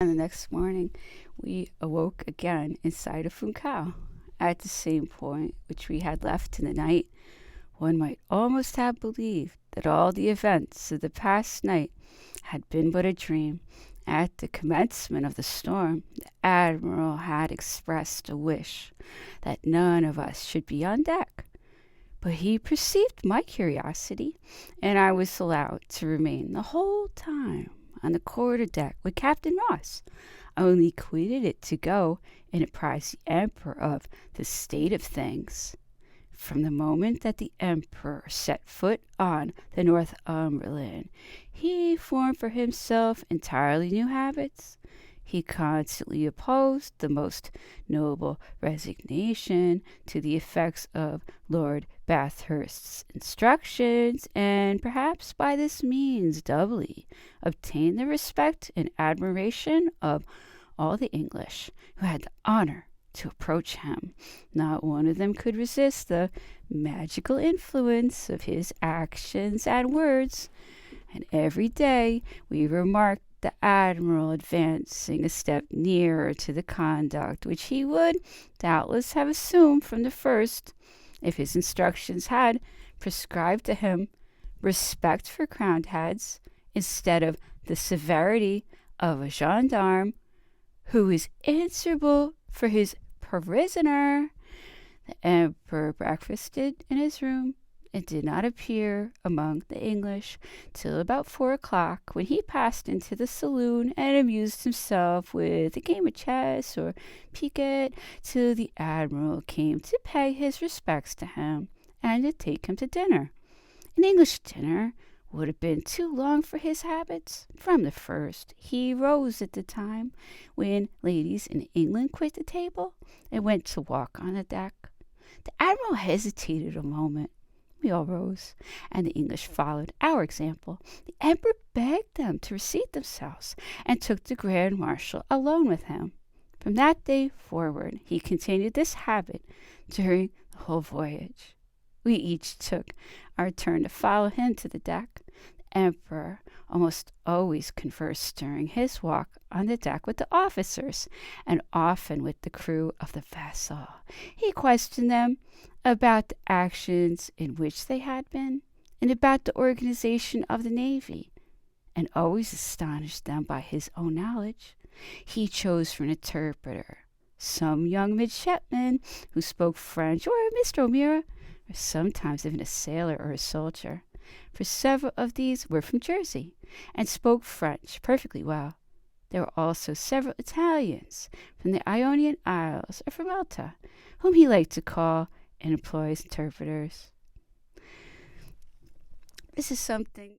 And the next morning, we awoke again inside of Funchal, at the same point which we had left in the night. One might almost have believed that all the events of the past night had been but a dream. At the commencement of the storm, the Admiral had expressed a wish that none of us should be on deck. But he perceived my curiosity, and I was allowed to remain the whole time on the quarter deck with Captain Ross. I only quitted it to go and apprise the Emperor of the state of things. From the moment that the Emperor set foot on the Northumberland, he formed for himself entirely new habits. He constantly opposed the most noble resignation to the effects of Lord Bathurst's instructions, and perhaps by this means doubly obtained the respect and admiration of all the English who had the honor to approach him. Not one of them could resist the magical influence of his actions and words, and every day we remarked the Admiral advancing a step nearer to the conduct which he would doubtless have assumed from the first, if his instructions had prescribed to him respect for crowned heads, instead of the severity of a gendarme who is answerable for his prisoner. The Emperor breakfasted in his room, and did not appear among the English till about 4 o'clock, when he passed into the saloon and amused himself with a game of chess or piquet, till the Admiral came to pay his respects to him and to take him to dinner. An English dinner would have been too long for his habits. From the first, he rose at the time when ladies in England quit the table and went to walk on the deck. The Admiral hesitated a moment. We all rose, and the English followed our example. The Emperor begged them to reseat themselves, and took the Grand Marshal alone with him. From that day forward, he continued this habit during the whole voyage. We each took our turn to follow him to the deck. The Emperor almost always conversed during his walk on the deck with the officers, and often with the crew of the vessel. He questioned them about the actions in which they had been, and about the organization of the navy, and always astonished them by his own knowledge. He chose for an interpreter some young midshipman who spoke French, or Mr. O'Meara, or sometimes even a sailor or a soldier, for several of these were from Jersey, and spoke French perfectly well. There were also several Italians from the Ionian Isles, or from Malta, whom he liked to call and employ as interpreters. This is something